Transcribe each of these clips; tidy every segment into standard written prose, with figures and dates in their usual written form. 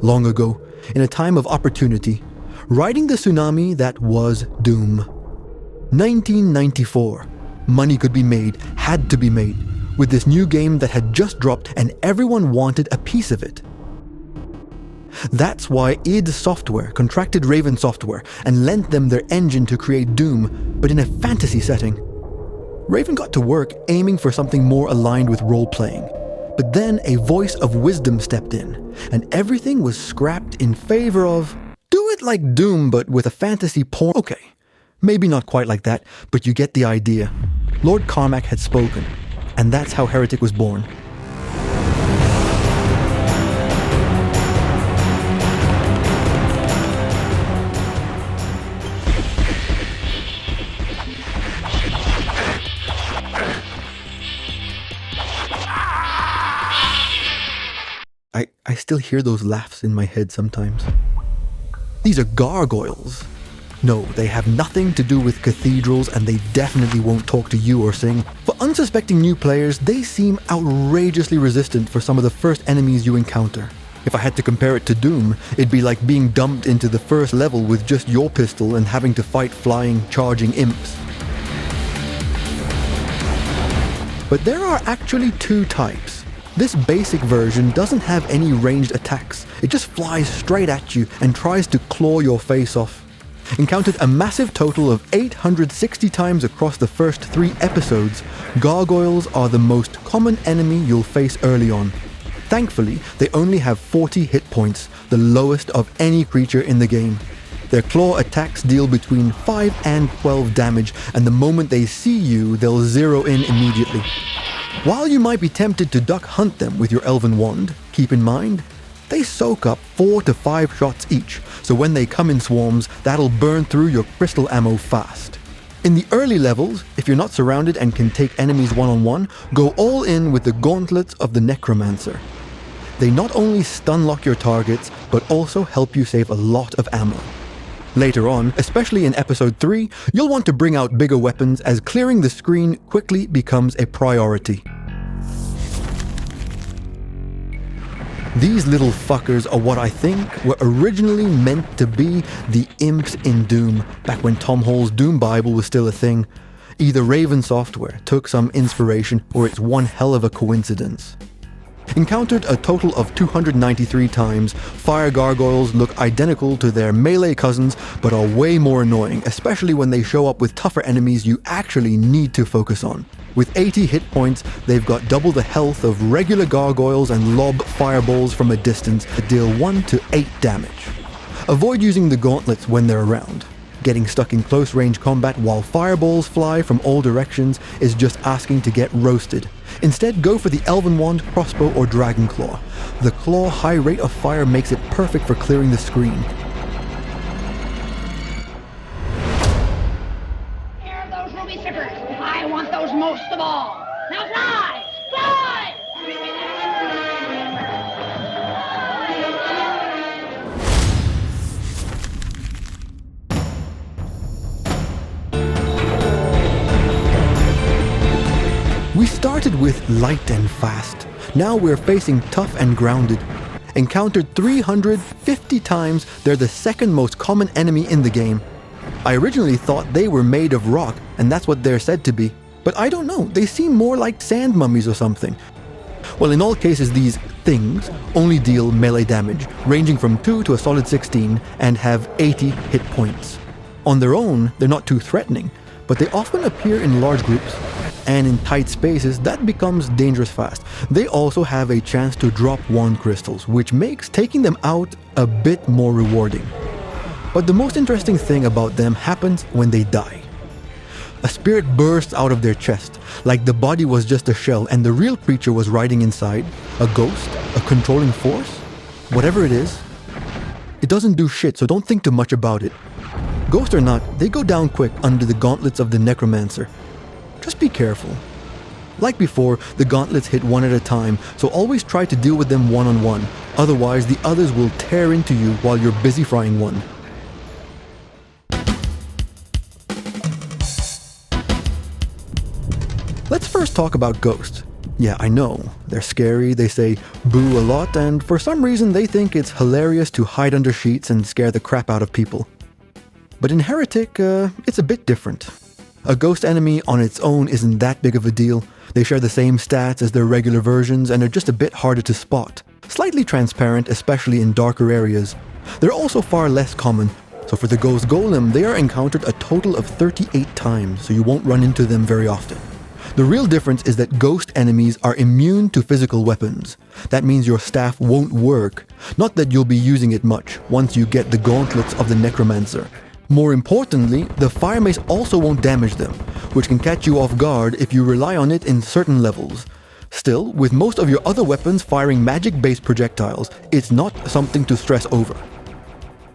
long ago, in a time of opportunity, riding the tsunami that was Doom. 1994. Money could be made, had to be made, with this new game that had just dropped and everyone wanted a piece of it. That's why id Software contracted Raven Software and lent them their engine to create Doom, but in a fantasy setting. Raven got to work aiming for something more aligned with role-playing. But then a voice of wisdom stepped in, and everything was scrapped in favor of, do it like Doom but with a fantasy porn. Okay, maybe not quite like that, but you get the idea. Lord Carmack had spoken, and that's how Heretic was born. I still hear those laughs in my head sometimes. These are gargoyles. No, they have nothing to do with cathedrals and they definitely won't talk to you or sing. For unsuspecting new players, they seem outrageously resistant for some of the first enemies you encounter. If I had to compare it to Doom, it'd be like being dumped into the first level with just your pistol and having to fight flying, charging imps. But there are actually two types. This basic version doesn't have any ranged attacks. It just flies straight at you and tries to claw your face off. Encountered a massive total of 860 times across the first 3 episodes, gargoyles are the most common enemy you'll face early on. Thankfully, they only have 40 hit points, the lowest of any creature in the game. Their claw attacks deal between 5 and 12 damage, and the moment they see you, they'll zero in immediately. While you might be tempted to duck hunt them with your elven wand, keep in mind, they soak up 4 to 5 shots each, so when they come in swarms, that'll burn through your crystal ammo fast. In the early levels, if you're not surrounded and can take enemies one-on-one, go all in with the gauntlets of the Necromancer. They not only stun lock your targets, but also help you save a lot of ammo. Later on, especially in episode 3, you'll want to bring out bigger weapons as clearing the screen quickly becomes a priority. These little fuckers are what I think were originally meant to be the imps in Doom, back when Tom Hall's Doom Bible was still a thing. Either Raven Software took some inspiration or it's one hell of a coincidence. Encountered a total of 293 times, fire gargoyles look identical to their melee cousins but are way more annoying, especially when they show up with tougher enemies you actually need to focus on. With 80 hit points, they've got double the health of regular gargoyles and lob fireballs from a distance that deal 1 to 8 damage. Avoid using the gauntlets when they're around. Getting stuck in close range combat while fireballs fly from all directions is just asking to get roasted. Instead, go for the Elven Wand, Crossbow, or Dragon Claw. The claw high rate of fire makes it perfect for clearing the screen. Here are those ruby strippers. I want those most of all. Now fly! Fly! We started with light and fast. Now we're facing tough and grounded. Encountered 350 times, they're the second most common enemy in the game. I originally thought they were made of rock, and that's what they're said to be. But I don't know, they seem more like sand mummies or something. Well, in all cases, these things only deal melee damage, ranging from 2 to a solid 16, and have 80 hit points. On their own, they're not too threatening, but they often appear in large groups. And in tight spaces, that becomes dangerous fast. They also have a chance to drop wand crystals, which makes taking them out a bit more rewarding. But the most interesting thing about them happens when they die. A spirit bursts out of their chest, like the body was just a shell and the real creature was riding inside. A ghost? A controlling force? Whatever it is. It doesn't do shit, so don't think too much about it. Ghost or not, they go down quick under the gauntlets of the Necromancer. Just be careful. Like before, the gauntlets hit one at a time, so always try to deal with them one-on-one. Otherwise, the others will tear into you while you're busy frying one. Let's first talk about Ghost. Yeah, I know. They're scary, they say boo a lot, and for some reason they think it's hilarious to hide under sheets and scare the crap out of people. But in Heretic, it's a bit different. A ghost enemy on its own isn't that big of a deal. They share the same stats as their regular versions and are just a bit harder to spot. Slightly transparent, especially in darker areas. They're also far less common, so for the Ghost Golem, they are encountered a total of 38 times, so you won't run into them very often. The real difference is that ghost enemies are immune to physical weapons. That means your staff won't work, not that you'll be using it much once you get the gauntlets of the Necromancer. More importantly, the fire mace also won't damage them, which can catch you off guard if you rely on it in certain levels. Still, with most of your other weapons firing magic-based projectiles, it's not something to stress over.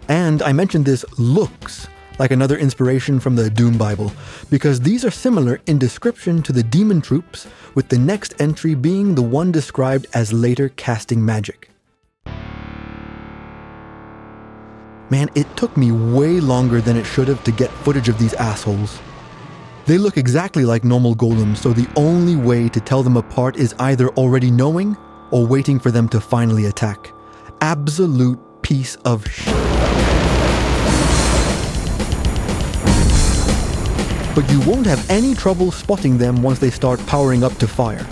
And I mentioned this looks like another inspiration from the Doom Bible, because these are similar in description to the demon troops, with the next entry being the one described as later casting magic. Man, it took me way longer than it should have to get footage of these assholes. They look exactly like normal golems, so the only way to tell them apart is either already knowing or waiting for them to finally attack. Absolute piece of shit. But you won't have any trouble spotting them once they start powering up to fire.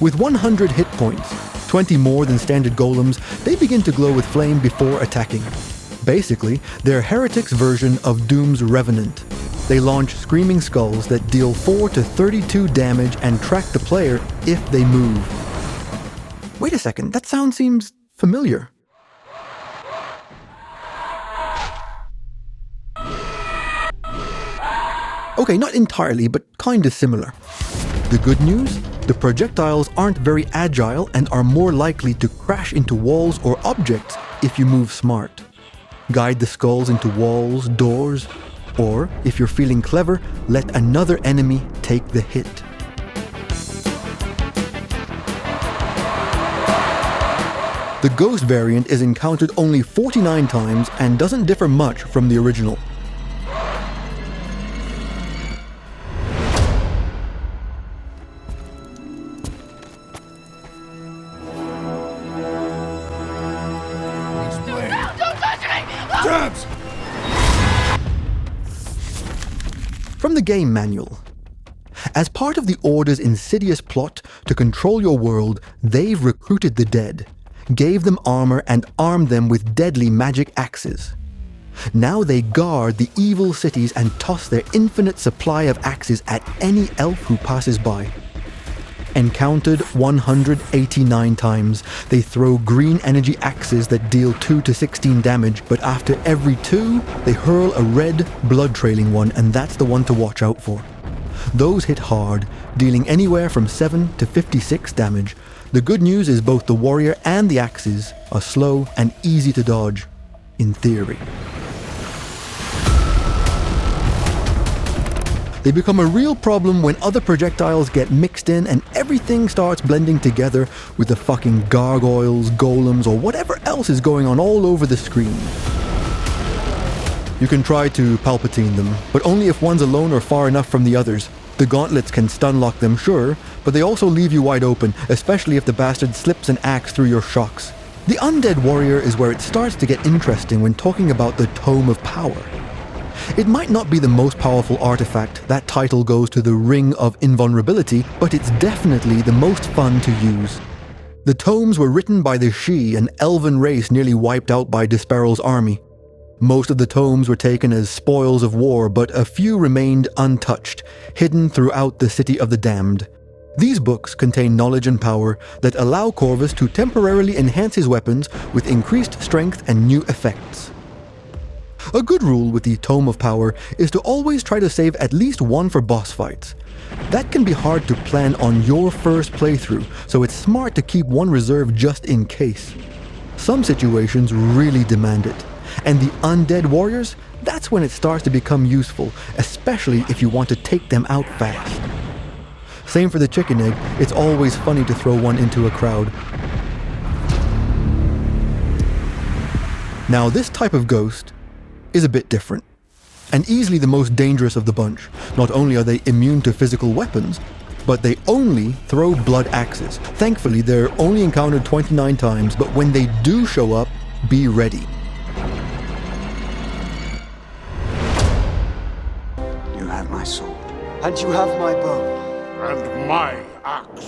With 100 hit points, 20 more than standard golems, they begin to glow with flame before attacking. Basically, they're Heretic's version of Doom's Revenant. They launch screaming skulls that deal 4 to 32 damage and track the player if they move. Wait a second, that sound seems familiar. Okay, not entirely, but kinda similar. The good news? The projectiles aren't very agile and are more likely to crash into walls or objects if you move smart. Guide the skulls into walls, doors, or, if you're feeling clever, let another enemy take the hit. The Ghost variant is encountered only 49 times and doesn't differ much from the original. From the game manual. As part of the Order's insidious plot to control your world, they've recruited the dead, gave them armor and armed them with deadly magic axes. Now they guard the evil cities and toss their infinite supply of axes at any elf who passes by. Encountered 189 times, they throw green energy axes that deal 2 to 16 damage, but after every 2, they hurl a red, blood-trailing one, and that's the one to watch out for. Those hit hard, dealing anywhere from 7 to 56 damage. The good news is both the warrior and the axes are slow and easy to dodge, in theory. They become a real problem when other projectiles get mixed in and everything starts blending together with the fucking gargoyles, golems, or whatever else is going on all over the screen. You can try to Palpatine them, but only if one's alone or far enough from the others. The gauntlets can stun lock them, sure, but they also leave you wide open, especially if the bastard slips an axe through your shocks. The Undead Warrior is where it starts to get interesting when talking about the Tome of Power. It might not be the most powerful artifact, that title goes to the Ring of Invulnerability, but it's definitely the most fun to use. The tomes were written by the Sidhe, an elven race nearly wiped out by Disparal's army. Most of the tomes were taken as spoils of war, but a few remained untouched, hidden throughout the City of the Damned. These books contain knowledge and power that allow Corvus to temporarily enhance his weapons with increased strength and new effects. A good rule with the Tome of Power is to always try to save at least one for boss fights. That can be hard to plan on your first playthrough, so it's smart to keep one reserved just in case. Some situations really demand it, and the Undead Warriors, that's when it starts to become useful, especially if you want to take them out fast. Same for the chicken egg, it's always funny to throw one into a crowd. Now this type of ghost is a bit different, and easily the most dangerous of the bunch. Not only are they immune to physical weapons, but they only throw blood axes. Thankfully, they're only encountered 29 times, but when they do show up, be ready. You have my sword. And you have my bow. And my axe.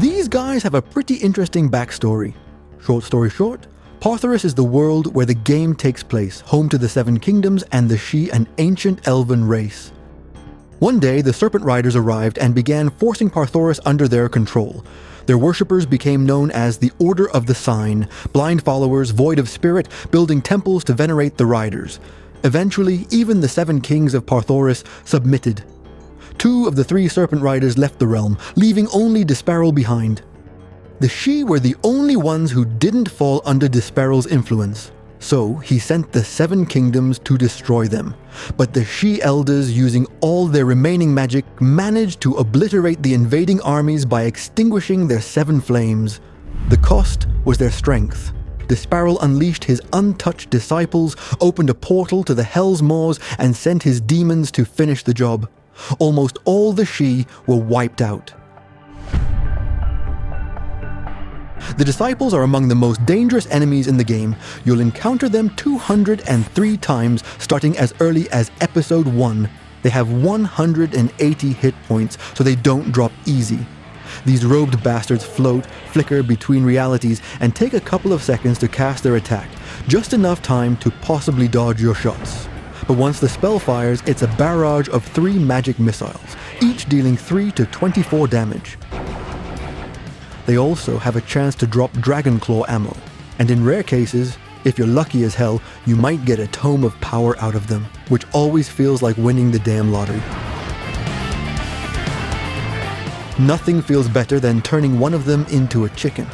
These guys have a pretty interesting backstory. Short story short, Parthoris is the world where the game takes place, home to the Seven Kingdoms and the Sidhe, an ancient elven race. One day, the Serpent Riders arrived and began forcing Parthoris under their control. Their worshippers became known as the Order of the Sign, blind followers void of spirit, building temples to venerate the Riders. Eventually, even the Seven Kings of Parthoris submitted. 2 of the 3 Serpent Riders left the realm, leaving only Disparal behind. The Sidhe were the only ones who didn't fall under Disparal's influence, so he sent the 7 kingdoms to destroy them. But the Sidhe elders, using all their remaining magic, managed to obliterate the invading armies by extinguishing their 7 flames. The cost was their strength. Disparal unleashed his untouched disciples, opened a portal to the Hell's Maws, and sent his demons to finish the job. Almost all the Sidhe were wiped out. The disciples are among the most dangerous enemies in the game. You'll encounter them 203 times, starting as early as episode 1. They have 180 hit points, so they don't drop easy. These robed bastards float, flicker between realities, and take a couple of seconds to cast their attack, just enough time to possibly dodge your shots. But once the spell fires, it's a barrage of 3 magic missiles, each dealing 3 to 24 damage. They also have a chance to drop Dragon Claw ammo, and in rare cases, if you're lucky as hell, you might get a Tome of Power out of them, which always feels like winning the damn lottery. Nothing feels better than turning one of them into a chicken.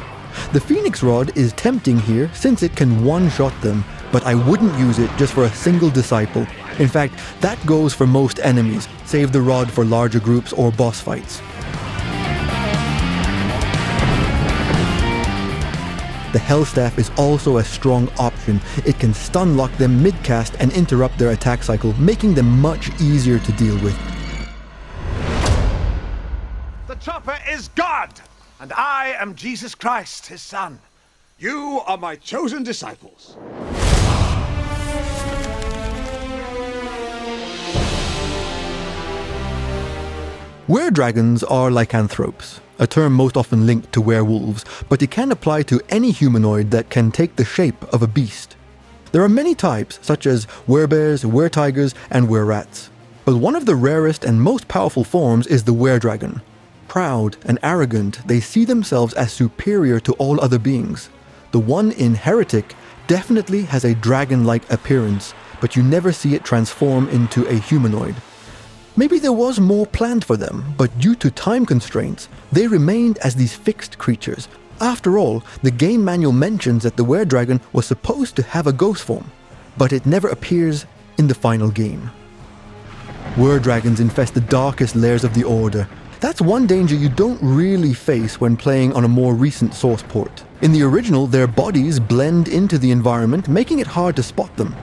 The Phoenix Rod is tempting here since it can one-shot them, but I wouldn't use it just for a single disciple. In fact, that goes for most enemies. Save the rod for larger groups or boss fights. The Hellstaff is also a strong option. It can stun lock them mid-cast and interrupt their attack cycle, making them much easier to deal with. The chopper is God, and I am Jesus Christ, his son. You are my chosen disciples. Weredragons are lycanthropes, a term most often linked to werewolves, but it can apply to any humanoid that can take the shape of a beast. There are many types, such as werebears, weretigers, and wererats. But one of the rarest and most powerful forms is the weredragon. Proud and arrogant, they see themselves as superior to all other beings. The one in Heretic definitely has a dragon-like appearance, but you never see it transform into a humanoid. Maybe there was more planned for them, but due to time constraints, they remained as these fixed creatures. After all, the game manual mentions that the Weredragon was supposed to have a ghost form, but it never appears in the final game. Weredragons infest the darkest layers of the Order. That's one danger you don't really face when playing on a more recent source port. In the original, their bodies blend into the environment, making it hard to spot them.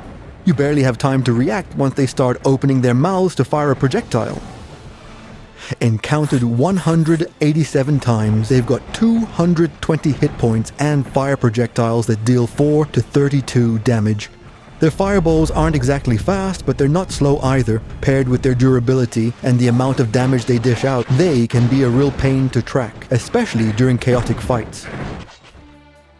You barely have time to react once they start opening their mouths to fire a projectile. Encountered 187 times, they've got 220 hit points and fire projectiles that deal 4 to 32 damage. Their fireballs aren't exactly fast, but they're not slow either. Paired with their durability and the amount of damage they dish out, they can be a real pain to track, especially during chaotic fights.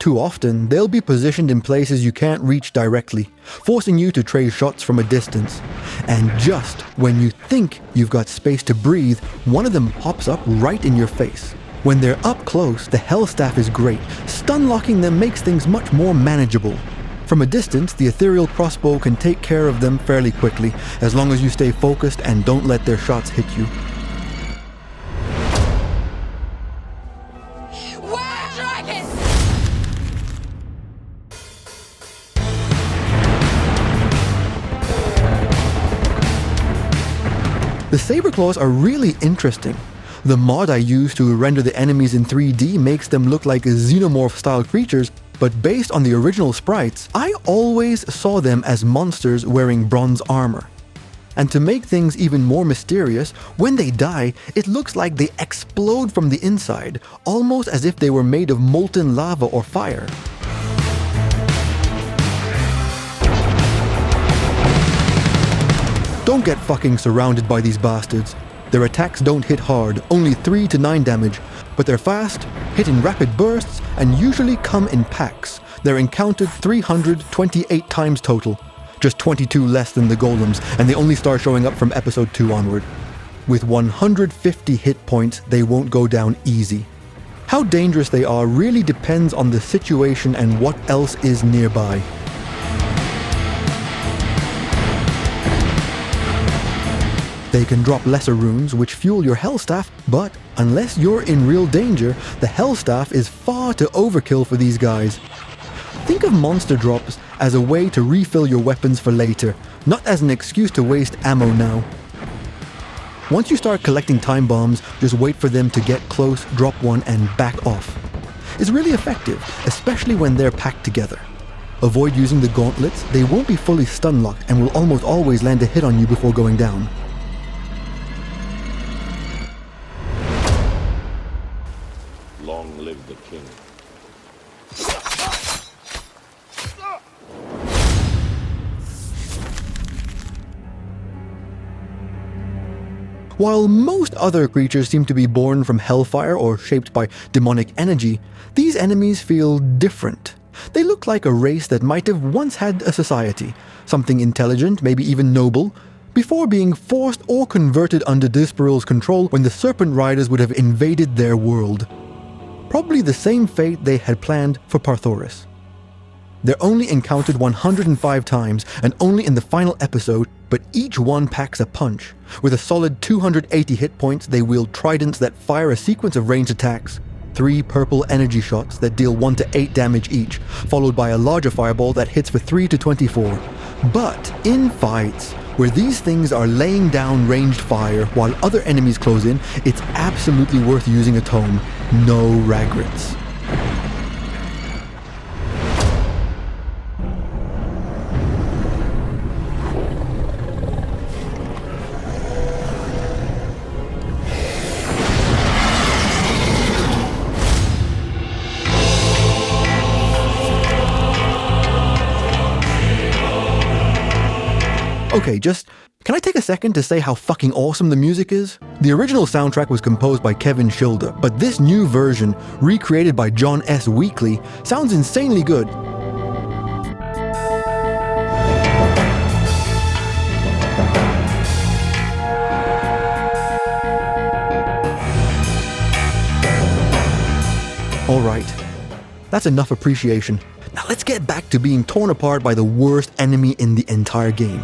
Too often, they'll be positioned in places you can't reach directly, forcing you to trade shots from a distance. And just when you think you've got space to breathe, one of them pops up right in your face. When they're up close, the Hellstaff is great. Stun locking them makes things much more manageable. From a distance, the ethereal crossbow can take care of them fairly quickly, as long as you stay focused and don't let their shots hit you. The Sabreclaws are really interesting. The mod I used to render the enemies in 3D makes them look like xenomorph-style creatures, But based on the original sprites, I always saw them as monsters wearing bronze armor. And to make things even more mysterious, when they die, it looks like they explode from the inside, almost as if they were made of molten lava or fire. Don't get fucking surrounded by these bastards. Their attacks don't hit hard, only 3 to 9 damage, but they're fast, hit in rapid bursts, and usually come in packs. They're encountered 328 times total, just 22 less than the golems, and they only start showing up from episode 2 onward. With 150 hit points, they won't go down easy. How dangerous they are really depends on the situation and what else is nearby. They can drop lesser runes which fuel your Hell Staff, but unless you're in real danger, the Hell Staff is far too overkill for these guys. Think of monster drops as a way to refill your weapons for later, not as an excuse to waste ammo now. Once you start collecting time bombs, just wait for them to get close, drop one, and back off. It's really effective, especially when they're packed together. Avoid using the gauntlets, they won't be fully stun locked and will almost always land a hit on you before going down. Long live the king. While most other creatures seem to be born from hellfire or shaped by demonic energy, these enemies feel different. They look like a race that might have once had a society, something intelligent, maybe even noble, before being forced or converted under Disparul's control when the Serpent Riders would have invaded their world. Probably the same fate they had planned for Parthoris. They're only encountered 105 times and only in the final episode, but each one packs a punch. With a solid 280 hit points, they wield tridents that fire a sequence of ranged attacks, 3 purple energy shots that deal 1 to 8 damage each, followed by a larger fireball that hits for 3 to 24. But in fights, where these things are laying down ranged fire while other enemies close in, it's absolutely worth using a tome. No Ragrits. Okay, can I take a second to say how fucking awesome the music is? The original soundtrack was composed by Kevin Schilder, but this new version, recreated by John S. Weekly, sounds insanely good. Alright, that's enough appreciation. Now let's get back to being torn apart by the worst enemy in the entire game.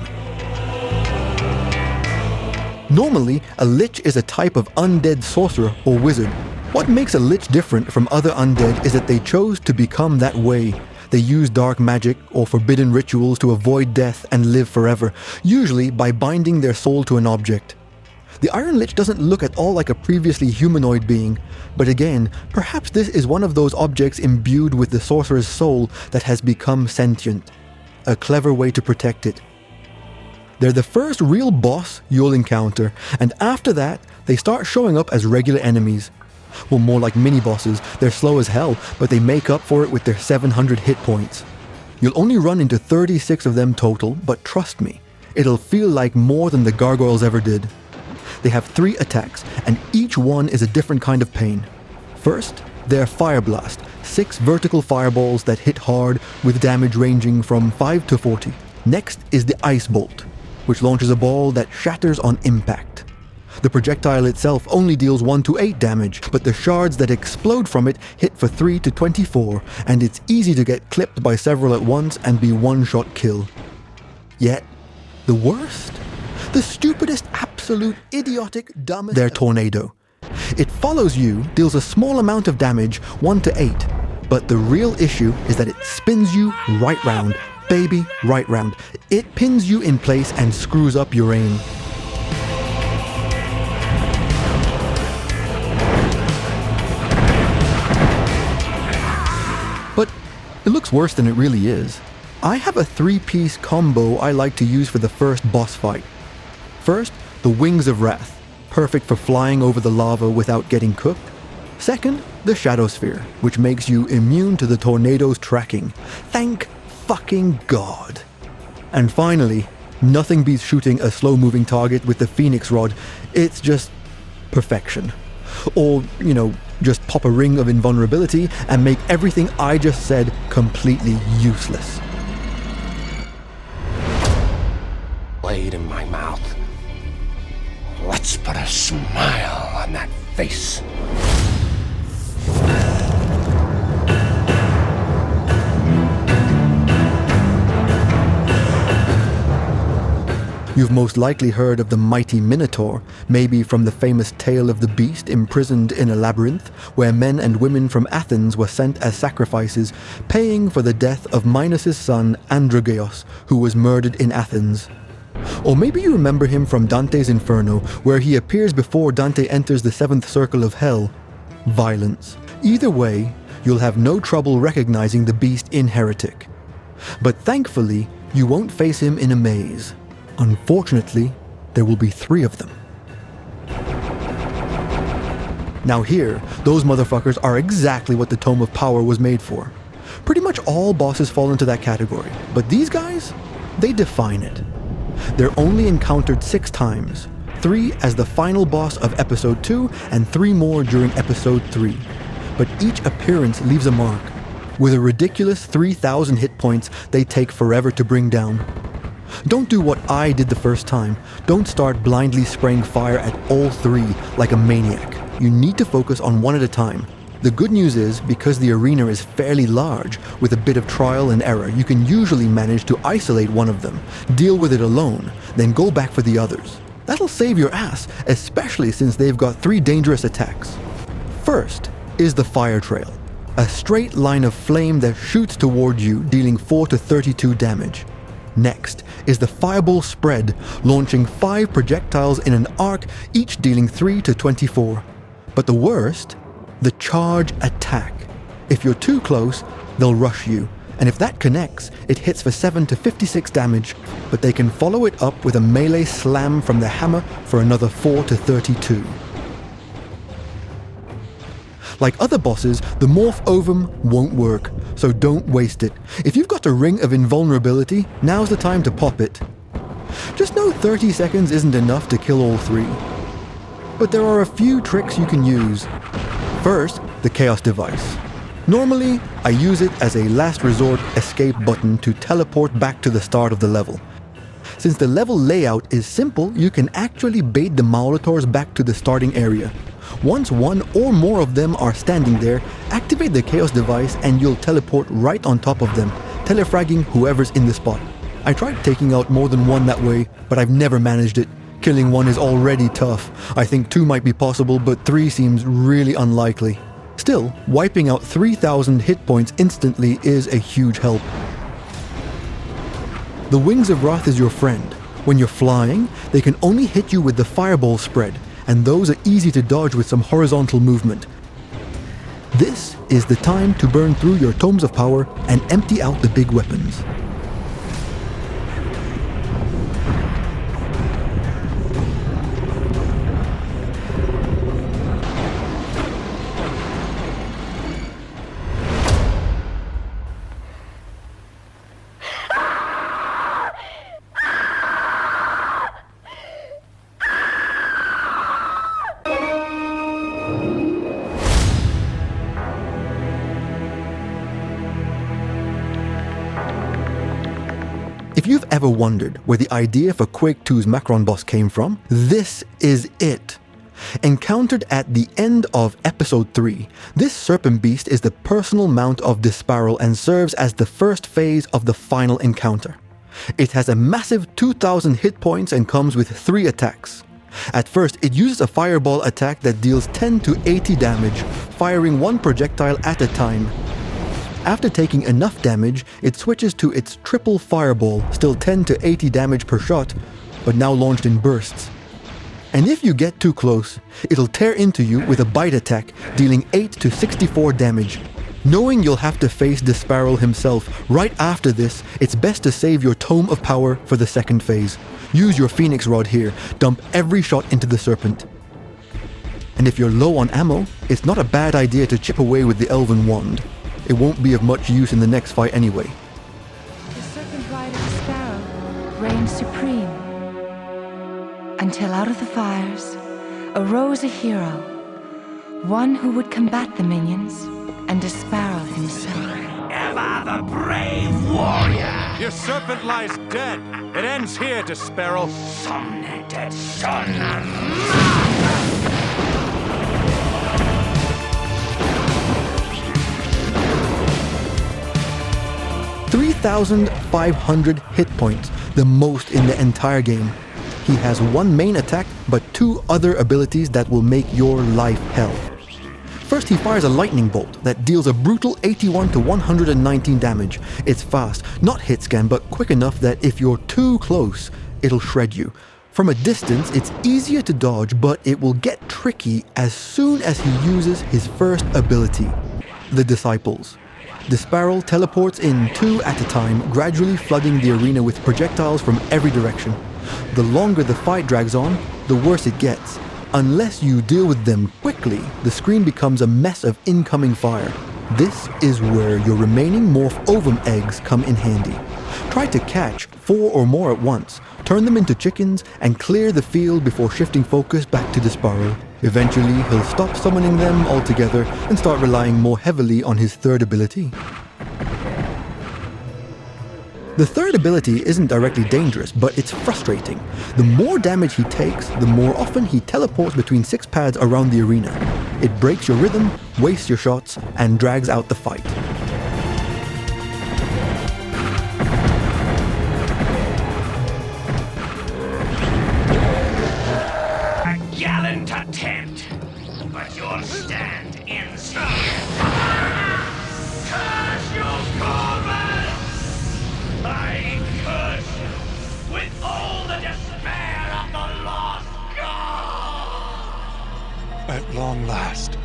Normally, a Lich is a type of undead sorcerer or wizard. What makes a Lich different from other undead is that they chose to become that way. They use dark magic or forbidden rituals to avoid death and live forever, usually by binding their soul to an object. The Iron Lich doesn't look at all like a previously humanoid being, but again, perhaps this is one of those objects imbued with the sorcerer's soul that has become sentient. A clever way to protect it. They're the first real boss you'll encounter, and after that, they start showing up as regular enemies. Well, more like mini-bosses. They're slow as hell, but they make up for it with their 700 hit points. You'll only run into 36 of them total, but trust me, it'll feel like more than the Gargoyles ever did. They have 3 attacks, and each one is a different kind of pain. First, they're Fire Blast, 6 vertical fireballs that hit hard with damage ranging from 5 to 40. Next is the Ice Bolt, which launches a ball that shatters on impact. The projectile itself only deals 1 to 8 damage, but the shards that explode from it hit for 3 to 24, and it's easy to get clipped by several at once and be one-shot kill. Yet, the worst? The stupidest, absolute, idiotic, dumbest... Their Tornado. It follows you, deals a small amount of damage, 1 to 8, but the real issue is that it spins you right round. Baby, right round. It pins you in place and screws up your aim. But looks worse than it really is. I have a 3-piece combo I like to use for the first boss fight. First, the Wings of Wrath, perfect for flying over the lava without getting cooked. Second, the Shadow Sphere, which makes you immune to the tornado's tracking. Thank fucking God. And finally, nothing beats shooting a slow-moving target with the Phoenix Rod. It's just perfection. Or, just pop a ring of invulnerability and make everything I just said completely useless. Blade in my mouth. Let's put a smile on that face. You've most likely heard of the mighty Minotaur, maybe from the famous tale of the beast imprisoned in a labyrinth, where men and women from Athens were sent as sacrifices, paying for the death of Minos' son Androgeos, who was murdered in Athens. Or maybe you remember him from Dante's Inferno, where he appears before Dante enters the 7th circle of hell. Violence. Either way, you'll have no trouble recognizing the beast in Heretic. But thankfully, you won't face him in a maze. Unfortunately, there will be 3 of them. Now here, those motherfuckers are exactly what the Tome of Power was made for. Pretty much all bosses fall into that category, but these guys, they define it. They're only encountered 6 times, 3 as the final boss of Episode 2 and 3 more during Episode 3. But each appearance leaves a mark. With a ridiculous 3,000 hit points they take forever to bring down. Don't do what I did the first time. Don't start blindly spraying fire at all 3 like a maniac. You need to focus on one at a time. The good news is, because the arena is fairly large, with a bit of trial and error, you can usually manage to isolate one of them, deal with it alone, then go back for the others. That'll save your ass, especially since they've got 3 dangerous attacks. First is the Fire Trail, a straight line of flame that shoots toward you, dealing 4 to 32 damage. Next is the Fireball Spread, launching 5 projectiles in an arc, each dealing 3 to 24. But the worst? The Charge Attack. If you're too close, they'll rush you, and if that connects, it hits for 7 to 56 damage, but they can follow it up with a melee slam from the hammer for another 4 to 32. Like other bosses, the Morph Ovum won't work, so don't waste it. If you've got a Ring of Invulnerability, now's the time to pop it. Just know 30 seconds isn't enough to kill all 3. But there are a few tricks you can use. First, the Chaos Device. Normally, I use it as a last resort escape button to teleport back to the start of the level. Since the level layout is simple, you can actually bait the Maulotaurs back to the starting area. Once 1 or more of them are standing there, activate the Chaos Device and you'll teleport right on top of them, telefragging whoever's in the spot. I tried taking out more than 1 that way, but I've never managed it. Killing 1 is already tough. I think 2 might be possible, but 3 seems really unlikely. Still, wiping out 3,000 hit points instantly is a huge help. The Wings of Wrath is your friend. When you're flying, they can only hit you with the Fireball Spread, and those are easy to dodge with some horizontal movement. This is the time to burn through your Tomes of Power and empty out the big weapons. If you've ever wondered where the idea for Quake 2's Macron boss came from, this is it. Encountered at the end of Episode 3, this Serpent Beast is the personal mount of Disparal and serves as the first phase of the final encounter. It has a massive 2,000 hit points and comes with 3 attacks. At first, it uses a fireball attack that deals 10 to 80 damage, firing 1 projectile at a time. After taking enough damage, it switches to its triple fireball, still 10 to 80 damage per shot, but now launched in bursts. And if you get too close, it'll tear into you with a bite attack, dealing 8 to 64 damage. Knowing you'll have to face Disparol himself right after this, it's best to save your Tome of Power for the second phase. Use your Phoenix Rod here, dump every shot into the Serpent. And if you're low on ammo, it's not a bad idea to chip away with the Elven Wand. It won't be of much use in the next fight anyway. The Serpent Rider Sparrow reigned supreme, until out of the fires arose a hero, one who would combat the minions and Disparol himself. Ever the brave warrior. Your serpent lies dead. It ends here, Disparol. Somnated son of 3,500 hit points, the most in the entire game. He has one main attack, but two other abilities that will make your life hell. First, he fires a lightning bolt that deals a brutal 81 to 119 damage. It's fast, not hit scan, but quick enough that if you're too close, it'll shred you. From a distance, it's easier to dodge, but it will get tricky as soon as he uses his first ability, the Disciples. Disparol teleports in 2 at a time, gradually flooding the arena with projectiles from every direction. The longer the fight drags on, the worse it gets. Unless you deal with them quickly, the screen becomes a mess of incoming fire. This is where your remaining Morph Ovum eggs come in handy. Try to catch 4 or more at once, turn them into chickens, and clear the field before shifting focus back to Disparol. Eventually, he'll stop summoning them altogether and start relying more heavily on his third ability. The third ability isn't directly dangerous, but it's frustrating. The more damage he takes, the more often he teleports between 6 pads around the arena. It breaks your rhythm, wastes your shots, and drags out the fight. a gallant attempt, but you'll stand inside. Curse you, Golem! I curse you with all the despair of the lost god! At long last,